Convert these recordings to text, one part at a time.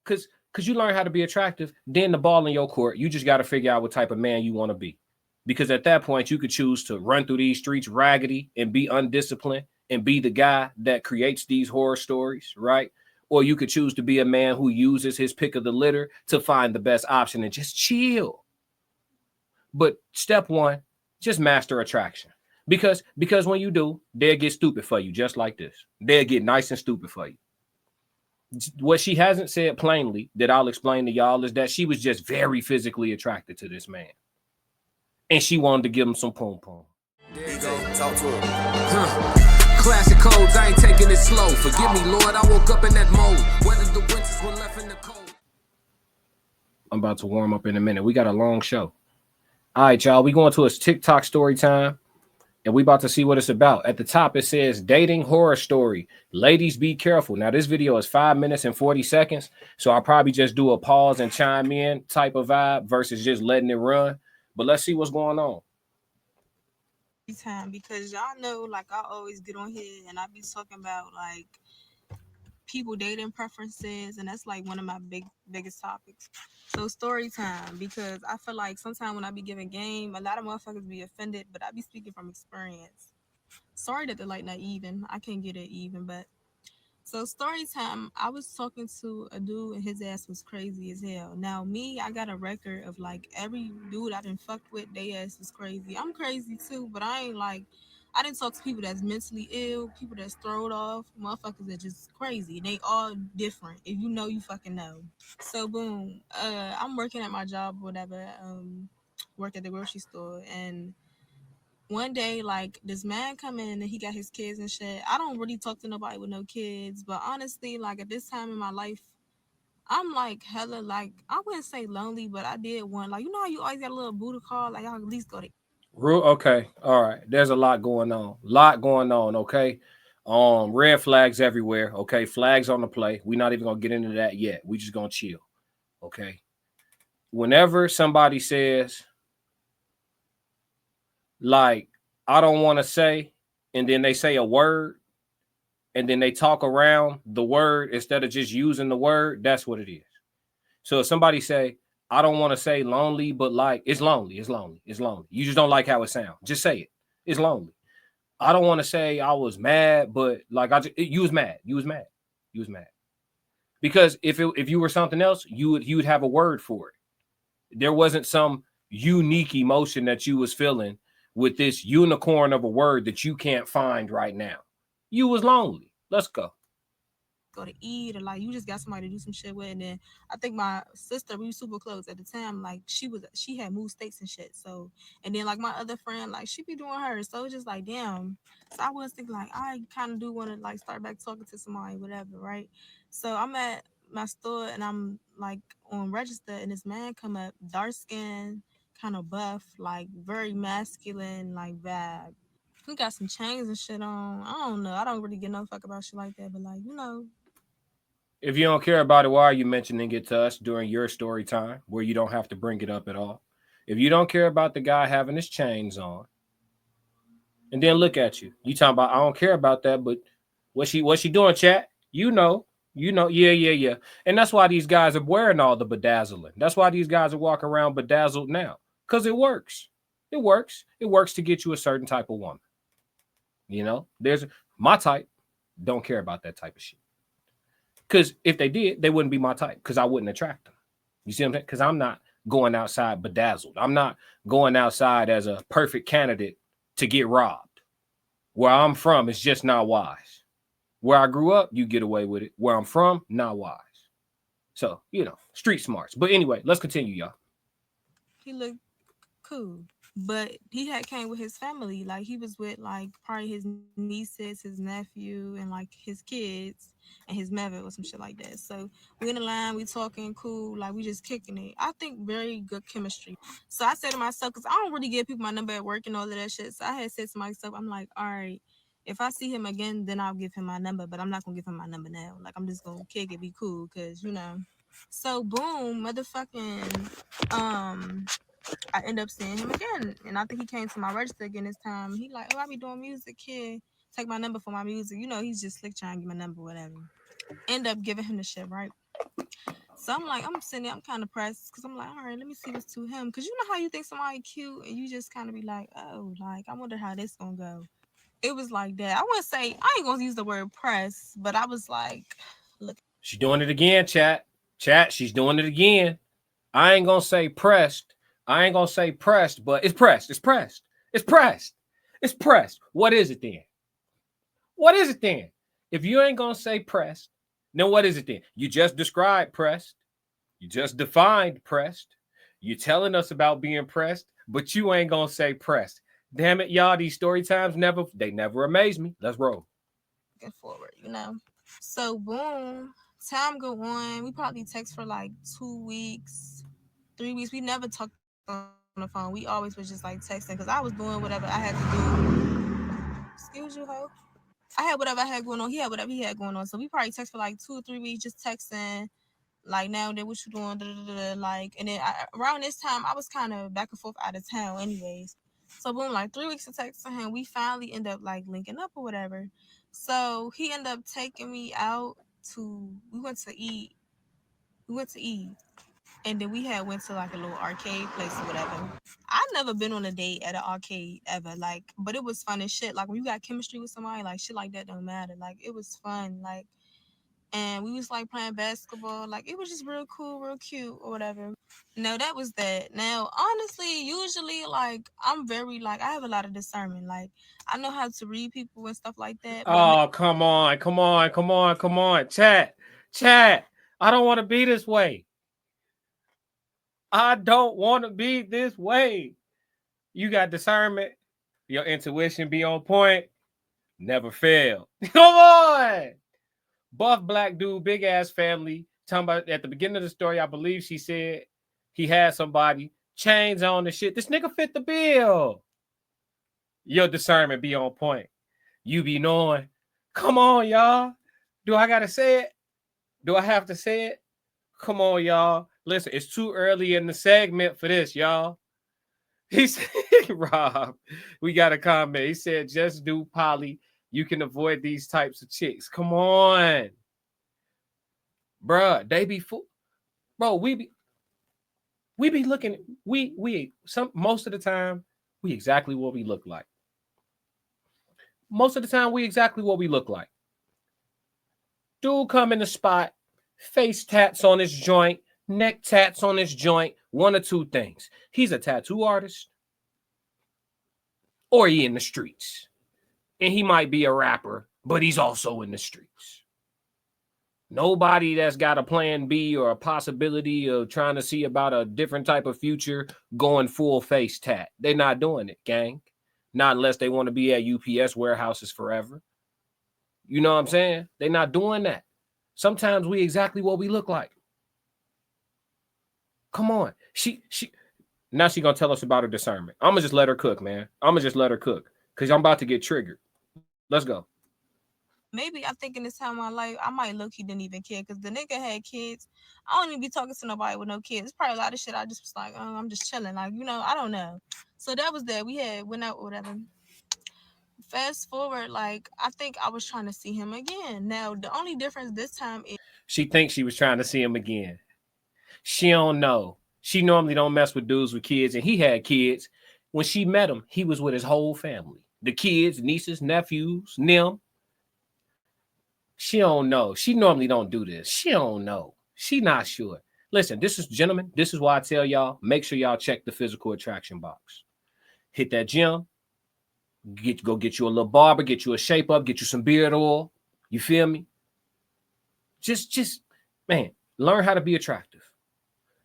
Because you learn how to be attractive, then the ball in your court, you just got to figure out what type of man you want to be. Because at that point, you could choose to run through these streets raggedy and be undisciplined and be the guy that creates these horror stories, right? Or you could choose to be a man who uses his pick of the litter to find the best option and just chill. But step one, just master attraction. Because when you do, they'll get stupid for you, just like this. They'll get nice and stupid for you. What she hasn't said plainly that I'll explain to y'all is that she was just very physically attracted to this man. And she wanted to give him some pom pom. There you go. Talk to him. Classic codes, I ain't taking it slow. Forgive me, Lord, I woke up in that mode. Whether the winters were left in the cold. I'm about to warm up in a minute. We got a long show. All right, y'all. We going to a TikTok story time. And we about to see what it's about. At the top, it says dating horror story. Ladies, be careful. Now, this video is 5 minutes and 40 seconds. So I'll probably just do a pause and chime in type of vibe versus just letting it run. But let's see what's going on. Time, because y'all know, like, I always get on here and I be talking about like people dating preferences, and that's like one of my biggest topics. So story time, because I feel like sometimes when I be giving game, a lot of motherfuckers be offended, but I be speaking from experience. Sorry that they're like not even. I can't get it even, but so story time, I was talking to a dude and his ass was crazy as hell. Now me, I got a record of like every dude I done fucked with, they ass was crazy. I'm crazy too, but I ain't like, I didn't talk to people that's mentally ill, people that's throwed off, motherfuckers that just crazy. They all different. If you know, you fucking know. So boom, I'm working at my job or whatever, work at the grocery store, and one day, like, this man come in and he got his kids and shit. I don't really talk to nobody with no kids, but honestly, like, at this time in my life, I'm like hella, like, I wouldn't say lonely, but I did want, like, you know how you always got a little booty call, like, y'all at least go to. Okay. All right. There's a lot going on. Okay. Red flags everywhere. Okay. Flags on the play. We're not even gonna get into that yet. We just gonna chill. Okay. Whenever somebody says, like, I don't want to say, and then they say a word, and then they talk around the word instead of just using the word, that's what it is. So if somebody say, I don't want to say lonely, but like, it's lonely. You just don't like how it sounds. Just say it. It's lonely. I don't want to say I was mad, but like, you was mad. Because if you were something else, you would have a word for it. There wasn't some unique emotion that you was feeling with this unicorn of a word that you can't find right now. You was lonely. Let's go. Go to eat, or like you just got somebody to do some shit with. And then I think my sister, we were super close at the time, like she had moved states and shit. So, and then like my other friend, like she be doing hers, so it's just like damn. So I was thinking like I kind of do want to like start back talking to somebody, whatever, right? So I'm at my store and I'm like on register, and this man come up, dark skin, kind of buff, like very masculine, like vibe. He got some chains and shit on. I don't know. I don't really get no fuck about shit like that, but like, you know, If you don't care about it, why are you mentioning it to us during your story time where you don't have to bring it up at all? If you don't care about the guy having his chains on, and then look at you, you talking about I don't care about that, but what's she doing, chat? Yeah. And that's why these guys are wearing all the bedazzling. That's why these guys are walking around bedazzled now. Because it works. It works. It works to get you a certain type of woman. You know, there's my type, don't care about that type of shit. Because if they did, they wouldn't be my type because I wouldn't attract them. You see what I'm saying? Because I'm not going outside bedazzled. I'm not going outside as a perfect candidate to get robbed. Where I'm from, it's just not wise. Where I grew up, you get away with it. Where I'm from, not wise. So, you know, street smarts. But anyway, let's continue, y'all. he looked cool. But he had came with his family. Like he was with like probably his nieces, his nephew, and like his kids and his mother or some shit like that. So we in the line, we talking cool, like we just kicking it. I think very good chemistry. So I said to myself, because I don't really give people my number at work and all of that shit. So I had said to myself, I'm like, all right, if I see him again, then I'll give him my number, but I'm not gonna give him my number now. Like I'm just gonna kick it, be cool, cause you know. So boom, motherfucking I end up seeing him again, and I think he came to my register again this time. He like, oh, I be doing music here. Take my number for my music. You know, he's just slick trying to get my number, whatever. End up giving him the shit, right? So I'm like, I'm sitting there, I'm kind of pressed because I'm like, all right, let me see what's to him. Because you know how you think somebody cute and you just kind of be like, oh, like, I wonder how this gonna go. It was like that. I wouldn't say, I ain't gonna use the word press, but I was like, look. She's doing it again, chat. Chat, she's doing it again. I ain't gonna say pressed. I ain't gonna say pressed, but it's pressed. It's pressed. It's pressed. It's pressed. What is it then? What is it then? If you ain't gonna say pressed, then what is it then? You just described pressed. You just defined pressed. You're telling us about being pressed, but you ain't gonna say pressed. Damn it, y'all. These story times never amaze me. Let's roll. Looking forward, you know. So boom, time go on. We probably text for like 2 weeks, 3 weeks. We never talked on the phone. We always was just like texting because I was doing whatever I had to do. Excuse you, ho. I had whatever I had going on. He had whatever he had going on. So we probably text for like 2 or 3 weeks, just texting. Like now, then what you doing? Da, da, da, da. Like, and then around this time, I was kind of back and forth out of town, anyways. So boom, like 3 weeks of texting him, we finally end up like linking up or whatever. So he ended up taking me out to. We went to eat. We went to eat, and then we had went to like a little arcade place or whatever. I never been on a date at an arcade ever, like, but it was fun as shit. Like when you got chemistry with somebody, like shit like that don't matter. Like it was fun, like, and we was like playing basketball. Like it was just real cool, real cute or whatever. No, that was that. Now, honestly, usually like I'm very like I have a lot of discernment. Like I know how to read people and stuff like that. But Oh, come on, come on, come on, come on. Chat, chat. I don't want to be this way. I don't want to be this way. You got discernment. Your intuition be on point. Never fail. Come on. Buff black dude, big ass family. Talking about at the beginning of the story, I believe she said he had somebody, chains on the shit. This nigga fit the bill. Your discernment be on point. You be knowing. Come on, y'all. Do I gotta say it? Do I have to say it? Come on, y'all. Listen, it's too early in the segment for this, y'all. He said, Rob, we got a comment. He said, just do poly. You can avoid these types of chicks. Come on. Bruh, they be full. Bro, we be looking, we some most of the time, we exactly what we look like. Most of the time, we exactly what we look like. Dude come in the spot, face tats on his joint, neck tats on his joint, one or two things. He's a tattoo artist, or he in the streets. And he might be a rapper, but he's also in the streets. Nobody that's got a plan B or a possibility of trying to see about a different type of future going full face tat. They're not doing it, gang. Not unless they want to be at UPS warehouses forever. You know what I'm saying? They're not doing that. Sometimes we exactly what we look like. Come on. She now she gonna tell us about her discernment. I'm gonna just let her cook, man. I'm gonna just let her cook because I'm about to get triggered. Let's go. maybe I'm thinking this time in my life, I might look he didn't even care because the nigga had kids. I don't even be talking to nobody with no kids. It's probably a lot of shit I just was like, oh, I'm just chilling. Like, you know, I don't know. So that was that. We had went out or whatever. Fast forward, like I think I was trying to see him again. Now the only difference this time is She thinks she was trying to see him again. She don't know. She normally don't mess with dudes with kids, and he had kids. When she met him, he was with his whole family. The kids, nieces, nephews, them. She don't know. She normally don't do this. She don't know. She not sure. Listen, this is gentlemen. This is why I tell y'all, make sure y'all check the physical attraction box. Hit that gym. Go get you a little barber, get you a shape up, get you some beard oil. You feel me? Just man, learn how to be attractive.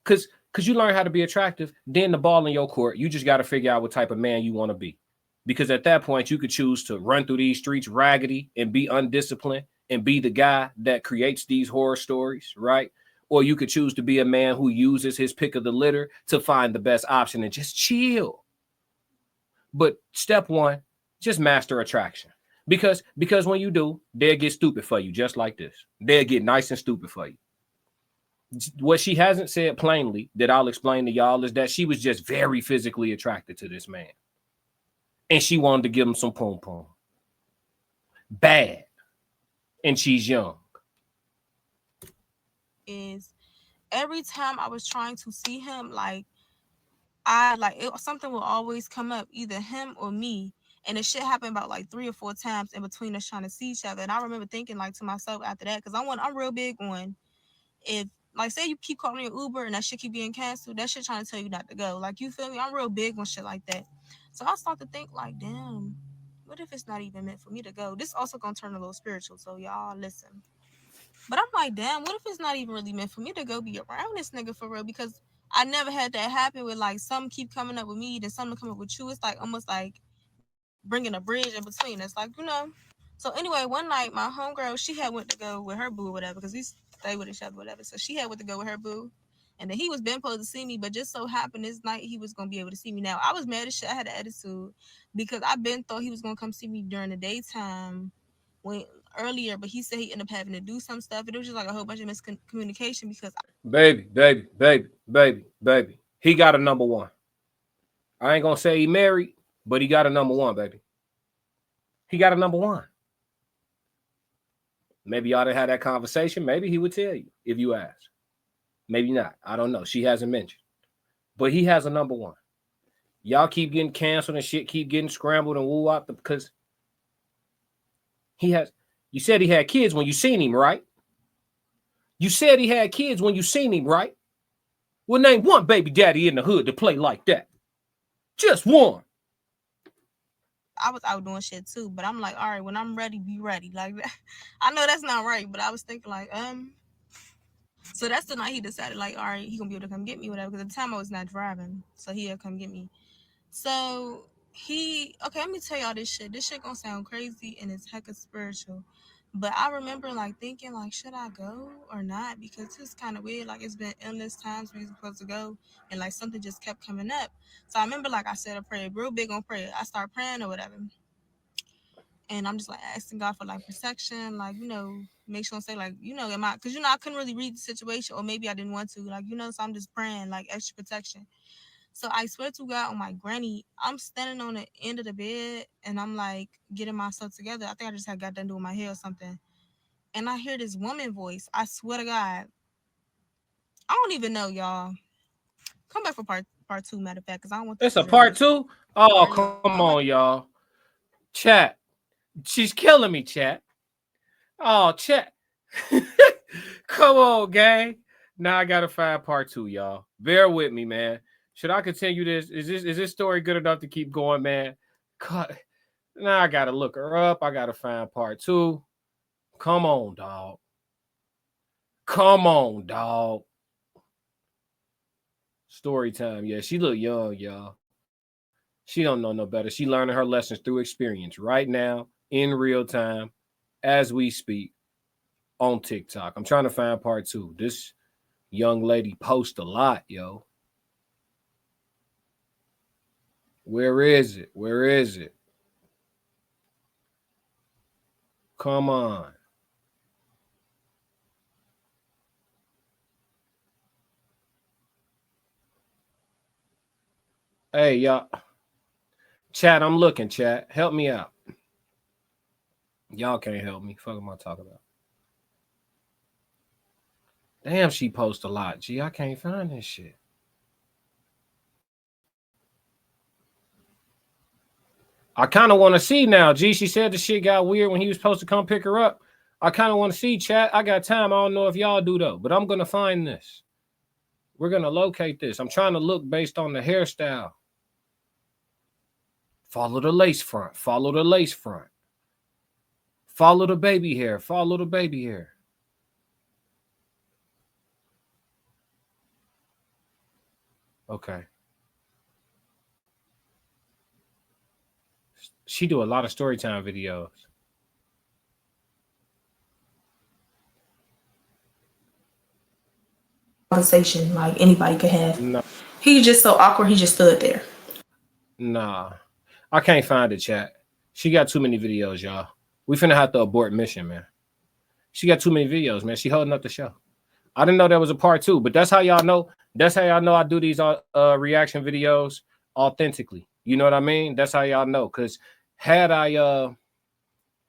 Cause you learn how to be attractive, then the ball in your court, you just got to figure out what type of man you want to be. Because at that point, you could choose to run through these streets raggedy and be undisciplined and be the guy that creates these horror stories, right? Or you could choose to be a man who uses his pick of the litter to find the best option and just chill. But step one, just master attraction. Because when you do, they'll get stupid for you, just like this. They'll get nice and stupid for you. What she hasn't said plainly that I'll explain to y'all is that she was just very physically attracted to this man. And she wanted to give him some pom pom. Bad. And she's young. is every time I was trying to see him, like something will always come up, either him or me. And the shit happened about like 3 or 4 times in between us trying to see each other. And I remember thinking like to myself after that, because I'm real big on, if like say you keep calling your Uber and that shit keep being canceled, that shit trying to tell you not to go. Like, you feel me? I'm real big on shit like that. So I start to think like, damn, what if it's not even meant for me to go? This also gonna turn a little spiritual, so y'all listen. But I'm like, damn, what if it's not even really meant for me to go be around this nigga for real? Because I never had that happen with like some keep coming up with me, then some come up with you. It's like almost like bringing a bridge in between. It's like, So anyway, one night my homegirl, she had went to go with her boo or whatever, because we stay with each other, whatever. So she had went to go with her boo. And then he was been supposed to see me, but just so happened this night he was gonna be able to see me. Now I was mad as shit. I had an attitude because I been thought he was gonna come see me during the daytime when earlier, but he said he ended up having to do some stuff. And it was just like a whole bunch of miscommunication because Baby, baby, baby, baby, baby. He got a number one. I ain't gonna say he married, but he got a number one, baby. He got a number one. Maybe y'all didn't have that conversation. Maybe he would tell you if you asked. Maybe not. I don't know. She hasn't mentioned. But he has a number one. Y'all keep getting canceled and shit, keep getting scrambled and woo out because he has. You said he had kids when you seen him, right? You said he had kids when you seen him, right? Well, name one baby daddy in the hood to play like that. Just one. I was out doing shit too. But I'm like, all right, when I'm ready, be ready. Like that. I know that's not right, but I was thinking like, So that's the night he decided like, all right, he gonna be able to come get me, whatever. Because at the time I was not driving, so he'll come get me. So okay, let me tell y'all this shit. This shit gonna sound crazy and it's hecka spiritual. But I remember like thinking like, should I go or not? Because it's kind of weird. Like, it's been endless times we supposed to go, and like something just kept coming up. So I remember like I said a prayer, real big on prayer. I start praying or whatever, and I'm just like asking God for like protection, like make sure I say like am I? Because I couldn't really read the situation, or maybe I didn't want to, like So I'm just praying like extra protection. So I swear to God, on my granny, I'm standing on the end of the bed and I'm like getting myself together. I think I just had got done doing my hair or something. And I hear this woman voice. I swear to God. I don't even know, y'all. Come back for part two, matter of fact, because I don't want this It's to a drag. part two. Oh, come on, y'all. Chat. She's killing me, chat. Oh, chat. Come on, gang. Now I gotta find part two, y'all. Bear with me, man. Should I continue this? Is this story good enough to keep going, man? Cut. Now I gotta look her up. I gotta find part two. Come on, dog. Come on, dog. Story time. Yeah, she look young, y'all. She don't know no better. She learning her lessons through experience right now, in real time, as we speak, on TikTok. I'm trying to find part two. This young lady posts a lot, yo. Where is it? Where is it? Come on. Hey, y'all. Chat, I'm looking, chat. Help me out. Y'all can't help me. Fuck am I talking about? Damn, she posts a lot. Gee, I can't find this shit. I kind of want to see now. Gee, she said the shit got weird when he was supposed to come pick her up. I kind of want to see, chat. I got time. I don't know if y'all do though, but I'm gonna find this. We're gonna locate this. I'm trying to look based on the hairstyle. Follow the lace front. Follow the lace front. Follow the baby hair. Follow the baby hair. Okay. She do a lot of storytime videos. Conversation like anybody could have. Nah, He's just so awkward. He just stood there. nah. I can't find it, chat. She got too many videos, y'all. We finna have to abort mission, man. She got too many videos, man. She holding up the show. I didn't know there was a part two, but that's how y'all know. That's how y'all know I do these reaction videos authentically. You know what I mean? That's how y'all know. Cause had I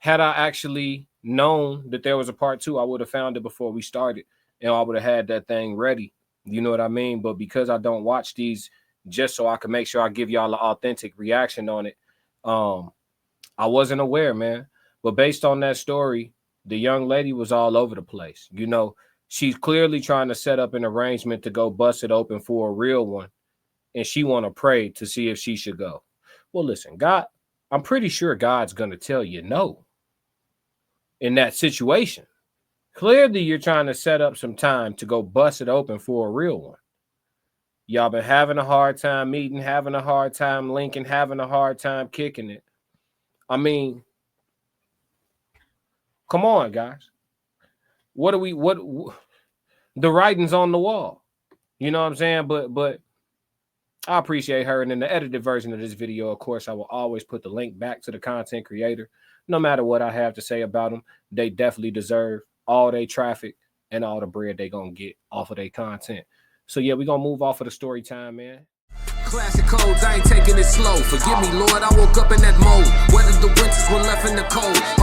actually known that there was a part two, I would have found it before we started. and I would have had that thing ready. You know what I mean? But because I don't watch these just so I can make sure I give y'all an authentic reaction on it, I wasn't aware, man. But based on that story, the young lady was all over the place. You know, she's clearly trying to set up an arrangement to go bust it open for a real one, and she want to pray to see if she should go. Well, listen, God, I'm pretty sure God's going to tell you no in that situation. Clearly, you're trying to set up some time to go bust it open for a real one. Y'all been having a hard time meeting, having a hard time linking, having a hard time kicking it. I mean, come on, guys. What the writing's on the wall. You know what I'm saying? But I appreciate her. And in the edited version of this video, of course, I will always put the link back to the content creator. No matter what I have to say about them, they definitely deserve all their traffic and all the bread they gonna get off of their content. So yeah, we're gonna move off of the story time, man. Classic codes, I ain't taking it slow. Forgive me, Lord, I woke up in that mode. Weathered the winters when left in the cold.